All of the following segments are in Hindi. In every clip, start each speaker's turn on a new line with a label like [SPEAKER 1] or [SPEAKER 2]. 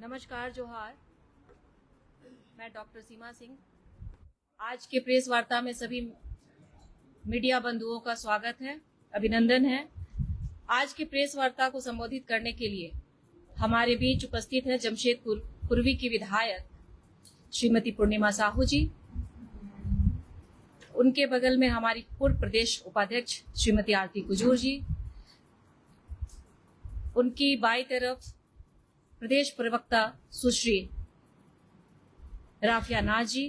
[SPEAKER 1] नमस्कार, जोहार। मैं डॉक्टर सीमा सिंह। आज के प्रेस वार्ता में सभी मीडिया बंधुओं का स्वागत है, अभिनंदन है। आज की प्रेस वार्ता को संबोधित करने के लिए हमारे बीच उपस्थित है जमशेदपुर पूर्वी की विधायक श्रीमती पूर्णिमा साहू जी। उनके बगल में हमारी पूर्व प्रदेश उपाध्यक्ष श्रीमती आरती कुजूर जी। उनकी बाईं तरफ प्रदेश प्रवक्ता सुश्री राफिया नाज जी।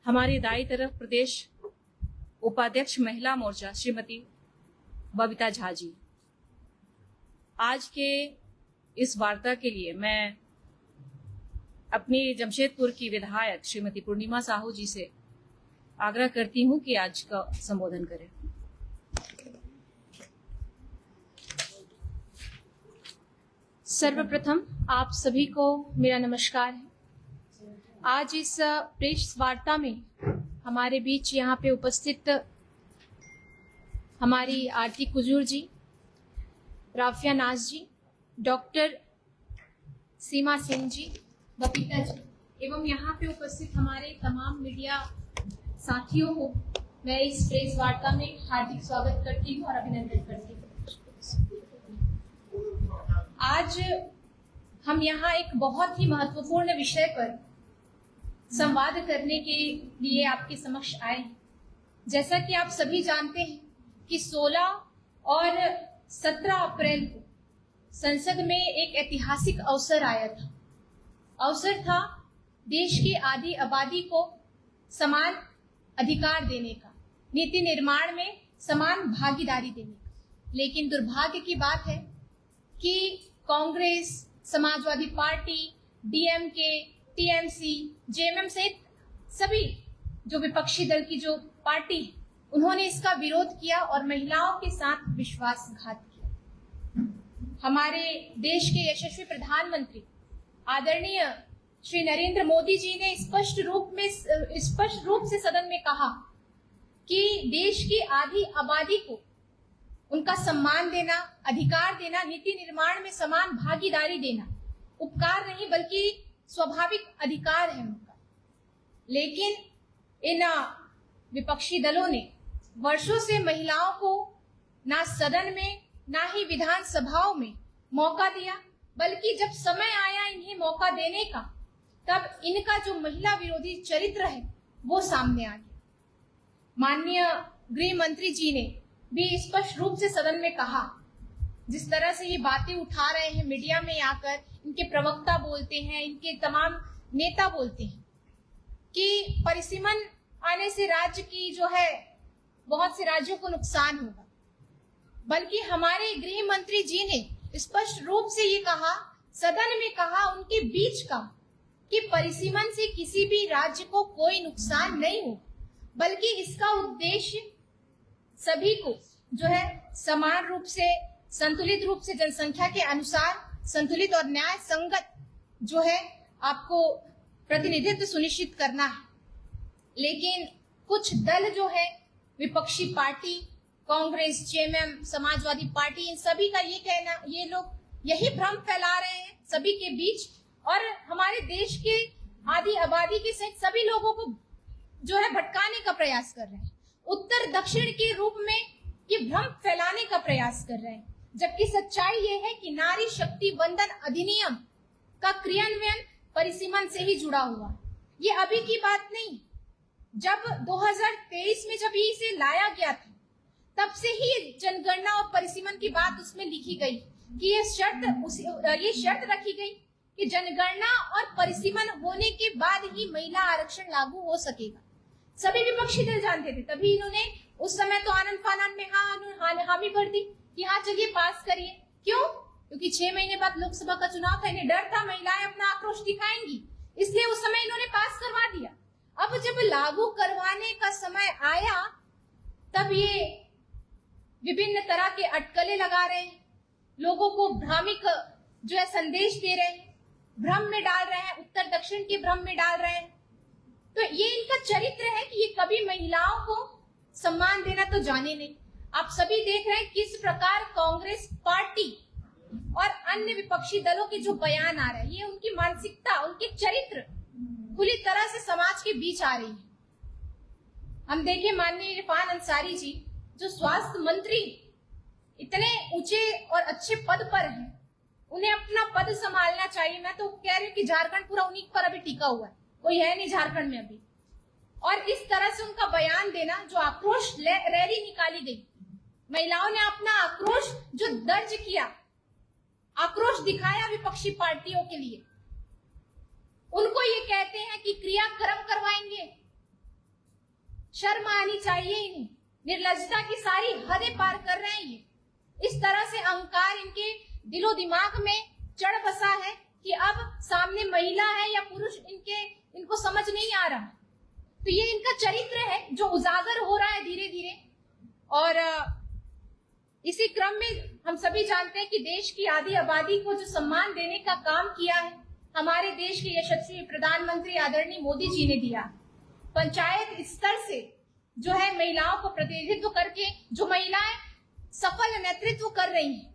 [SPEAKER 1] हमारी दाईं तरफ प्रदेश उपाध्यक्ष महिला मोर्चा श्रीमती बबीता झा जी। आज के इस वार्ता के लिए मैं अपनी जमशेदपुर की विधायक श्रीमती पूर्णिमा साहू जी से आग्रह करती हूं कि आज का संबोधन करें।
[SPEAKER 2] सर्वप्रथम आप सभी को मेरा नमस्कार है। आज इस प्रेस वार्ता में हमारे बीच यहाँ पे उपस्थित हमारी आरती कुजूर जी, राफिया नाज जी, डॉक्टर सीमा सिंह जी, बबीता जी एवं यहाँ पे उपस्थित हमारे तमाम मीडिया साथियों को मैं इस प्रेस वार्ता में हार्दिक स्वागत करती हूँ और अभिनंदन करती हूँ। आज हम यहाँ एक बहुत ही महत्वपूर्ण विषय पर संवाद करने के लिए आपके समक्ष आए हैं। जैसा कि आप सभी जानते हैं कि 16 और 17 अप्रैल को संसद में एक ऐतिहासिक अवसर आया था। अवसर था देश की आधी आबादी को समान अधिकार देने का, नीति निर्माण में समान भागीदारी देने का। लेकिन दुर्भाग्य की बात है कि Congress, Samajwadi party, DMK, TMC, JMM सहित सभी जो विपक्षी दल की जो पार्टी है, उन्होंने इसका विरोध किया और महिलाओं के साथ विश्वासघात किया। हमारे देश के यशस्वी प्रधानमंत्री आदरणीय श्री नरेंद्र मोदी जी ने स्पष्ट रूप से सदन में कहा कि देश की आधी आबादी को उनका सम्मान देना, अधिकार देना, नीति निर्माण में समान भागीदारी देना उपकार नहीं बल्कि स्वाभाविक अधिकार है उनका। लेकिन इन विपक्षी दलों ने वर्षों से महिलाओं को ना सदन में ना ही विधान सभाओं में मौका दिया, बल्कि जब समय आया इन्हें मौका देने का, तब इनका जो महिला विरोधी चरित्र है वो सामने आ गया। माननीय गृह मंत्री जी ने भी स्पष्ट रूप से सदन में कहा, जिस तरह से ये बातें उठा रहे हैं मीडिया में आकर, इनके प्रवक्ता बोलते हैं, इनके तमाम नेता बोलते हैं कि परिसीमन आने से राज्य की जो है बहुत से राज्यों को नुकसान होगा। बल्कि हमारे गृह मंत्री जी ने स्पष्ट रूप से ये कहा, सदन में कहा, उनके बीच का कि परिसीमन से किसी भी राज्य को कोई नुकसान नहीं हो, बल्कि इसका उद्देश्य सभी को जो है समान रूप से, संतुलित रूप से, जनसंख्या के अनुसार संतुलित और न्याय संगत जो है आपको प्रतिनिधित्व सुनिश्चित करना है। लेकिन कुछ दल जो है विपक्षी party, Congress, JMM, Samajwadi party, इन सभी का ये कहना, ये लोग यही भ्रम फैला रहे हैं सभी के बीच और हमारे देश के आधी आबादी के सहित सभी लोगों को जो है भटकाने का प्रयास कर रहे हैं। उत्तर दक्षिण के रूप में ये भ्रम फैलाने का प्रयास कर रहे हैं, जबकि सच्चाई ये है कि नारी शक्ति वंदन अधिनियम का क्रियान्वयन परिसीमन से ही जुड़ा हुआ। ये अभी की बात नहीं, जब 2023 में जब इसे लाया गया था, तब से ही जनगणना और परिसीमन की बात उसमें लिखी गई कि ये शर्त रखी गई कि जनगणना और परिसीमन होने के बाद ही महिला आरक्षण लागू हो सकेगा। सभी विपक्षी दल जानते थे, तभी इन्होंने उस समय तो आनंद फानन में हामी भर दी कि हाँ चलिए पास करिए। क्यों? क्योंकि 6 महीने बाद लोकसभा का चुनाव था, इन्हें डर था महिलाएं अपना आक्रोश दिखाएंगी, इसलिए उस समय इन्होंने पास करवा दिया। अब जब लागू करवाने का समय आया, तब ये विभिन्न तरह के अटकलें लगा रहे हैं, लोगों को भ्रामिक जो है संदेश दे रहे हैं, भ्रम में डाल रहे हैं, उत्तर दक्षिण के भ्रम में डाल रहे हैं। तो ये इनका चरित्र है कि ये कभी महिलाओं को सम्मान देना तो जाने नहीं। आप सभी देख रहे हैं किस प्रकार कांग्रेस पार्टी और अन्य विपक्षी दलों के जो बयान आ रहे हैं, ये उनकी मानसिकता, उनके चरित्र खुली तरह से समाज के बीच आ रही है। हम देखिए माननीय इरफान अंसारी जी जो स्वास्थ्य मंत्री इतने ऊंचे और अच्छे पद पर हैं, उन्हें अपना पद संभालना चाहिए। मैं तो कह रही हूँ कि झारखंड पूरा उन्हीं पर अभी टिका हुआ है, कोई है नहीं झारखंड में अभी। और इस तरह से उनका बयान देना, जो आक्रोश रैली निकाली गई, महिलाओं ने अपना आक्रोश जो दर्ज किया, आक्रोश दिखाया विपक्षी पार्टियों के लिए, उनको ये कहते हैं कि क्रियाक्रम करवाएंगे। शर्म आनी चाहिए इन्हें, निर्लज्जता की सारी हदें पार कर रहे हैं ये। इस तरह से अहंकार इनके दिलो दिमाग में चढ़ बसा है कि अब सामने महिला है या पुरुष इनको समझ नहीं आ रहा। तो ये इनका चरित्र है जो उजागर हो रहा है धीरे धीरे। और इसी क्रम में हम सभी जानते हैं कि देश की आधी आबादी को जो सम्मान देने का काम किया है हमारे देश के यशस्वी प्रधानमंत्री आदरणीय मोदी जी ने दिया। पंचायत स्तर से जो है महिलाओं को प्रतिनिधित्व करके जो महिलाएं सफल नेतृत्व कर रही हैं,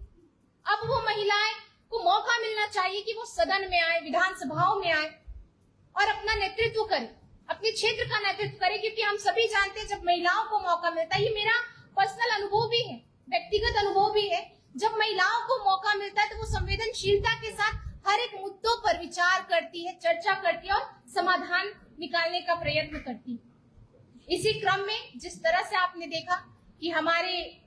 [SPEAKER 2] अब वो महिलाएं को मौका मिलना चाहिए कि वो सदन में आए, विधानसभाओं में आए और अपना नेतृत्व करें, अपने क्षेत्र का नेतृत्व करें। क्योंकि हम सभी जानते हैं जब महिलाओं को मौका मिलता है, ये मेरा पर्सनल अनुभव भी है, व्यक्तिगत अनुभव भी है, जब महिलाओं को मौका मिलता है तो वो संवेदनशीलता के साथ हर एक मुद्दों पर विचार करती है, चर्चा करती है और समाधान निकालने का प्रयत्न करती है। इसी क्रम में जिस तरह से आपने देखा कि हमारे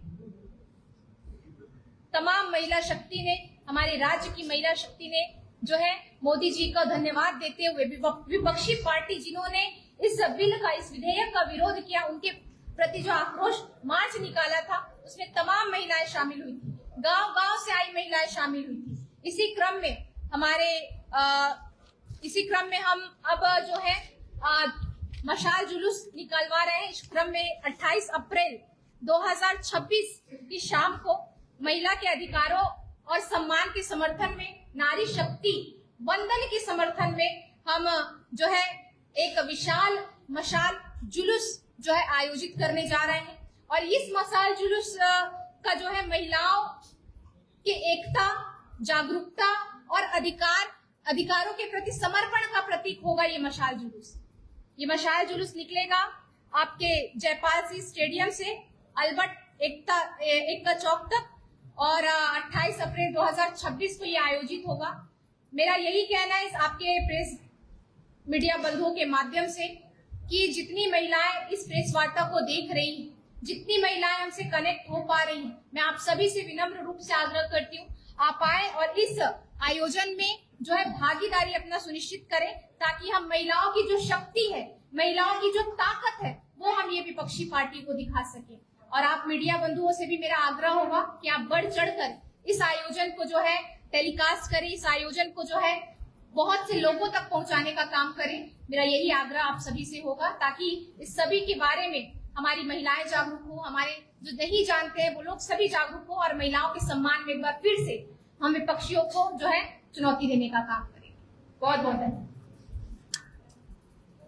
[SPEAKER 2] तमाम महिला शक्ति ने, हमारे राज्य की महिला शक्ति ने जो है मोदी जी का धन्यवाद देते हुए विपक्षी पार्टी जिन्होंने इस बिल का, इस विधेयक का विरोध किया, उनके प्रति जो आक्रोश मार्च निकाला था उसमें तमाम महिलाएं शामिल हुई थी, गांव-गांव से आई महिलाएं शामिल हुई थी। इसी क्रम में हम अब जो है मशाल जुलूस निकलवा रहे हैं। इस क्रम में 28 अप्रैल 2026 की शाम को महिला के अधिकारों और सम्मान के समर्थन में, नारी शक्ति वंदन के समर्थन में हम जो है एक विशाल मशाल जुलूस जो है आयोजित करने जा रहे हैं। और इस मशाल जुलूस का जो है महिलाओं के एकता, जागरूकता और अधिकारों के प्रति समर्पण का प्रतीक होगा ये मशाल जुलूस। ये मशाल जुलूस निकलेगा आपके जयपाल सिंह स्टेडियम से अल्बर्ट एकता चौक तक और 28 अप्रैल 2026 को ये आयोजित होगा। मेरा यही कहना है आपके प्रेस मीडिया बंधुओं के माध्यम से कि जितनी महिलाएं इस प्रेस वार्ता को देख रही हैं, जितनी महिलाएं हमसे कनेक्ट हो पा रही हैं, मैं आप सभी से विनम्र रूप से आग्रह करती हूँ आप आए और इस आयोजन में जो है भागीदारी अपना सुनिश्चित करें, ताकि हम महिलाओं की जो शक्ति है, महिलाओं की जो ताकत है, वो हम ये विपक्षी पार्टी को दिखा सके। और आप मीडिया बंधुओं से भी मेरा आग्रह होगा कि आप बढ़ चढ़कर इस आयोजन को जो है टेलीकास्ट करें, इस आयोजन को जो है बहुत से लोगों तक पहुंचाने का काम करें। मेरा यही आग्रह आप सभी से होगा, ताकि इस सभी के बारे में हमारी महिलाएं जागरूक हो, हमारे जो नहीं जानते हैं वो लोग सभी जागरूक हो और महिलाओं के सम्मान में एक बार फिर से हम विपक्षियों को जो है चुनौती देने का काम करें। बहुत बहुत धन्यवाद।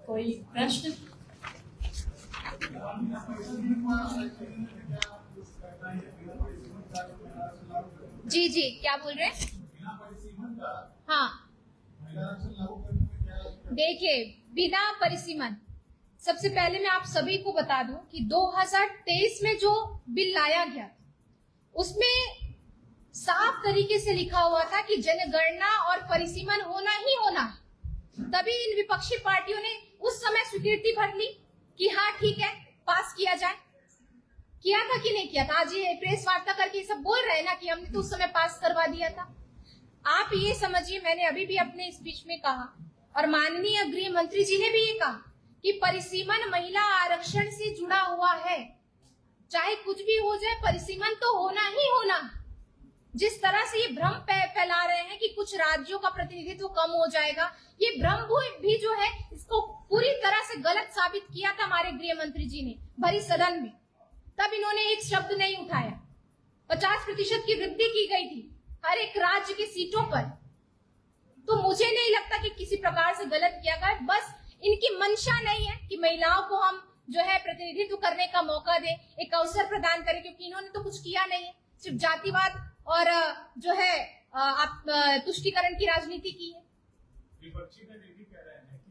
[SPEAKER 1] कोई प्रश्न?
[SPEAKER 2] जी जी, क्या बोल रहे हैं? हाँ, देखिए, बिना परिसीमन, सबसे पहले मैं आप सभी को बता दूं कि 2023 में जो बिल लाया गया उसमें साफ तरीके से लिखा हुआ था कि जनगणना और परिसीमन होना ही होना है। तभी इन विपक्षी पार्टियों ने उस समय स्वीकृति भर ली कि हाँ ठीक है, पास किया जाए। किया था कि नहीं किया था? आज ये प्रेस वार्ता करके सब बोल रहे हैं ना कि हमने तो उस समय पास करवा दिया था। आप ये समझिए, मैंने अभी भी अपने स्पीच में कहा और माननीय गृह मंत्री जी ने भी ये कहा कि परिसीमन महिला आरक्षण से जुड़ा हुआ है। चाहे कुछ भी हो जाए, परिसीमन तो होना ही होना। जिस तरह से ये भ्रम फैला रहे हैं कि कुछ राज्यों का प्रतिनिधित्व कम हो जाएगा, ये भ्रम भी जो है इसको पूरी तरह से गलत साबित किया था हमारे गृह मंत्री जी ने भरी सदन में। तब इन्होंने एक शब्द नहीं उठाया। 50% की वृद्धि की गई थी हर एक राज्य की सीटों पर। तो मुझे नहीं लगता कि किसी प्रकार से गलत किया गया। बस इनकी मंशा नहीं है कि महिलाओं को हम जो है प्रतिनिधित्व करने का मौका दें, एक अवसर प्रदान करें, क्योंकि इन्होंने तो कुछ किया नहीं है। सिर्फ जातिवाद और जो है आप तुष्टीकरण की राजनीति की है।
[SPEAKER 3] विपक्षी में देखिए कह रहे हैं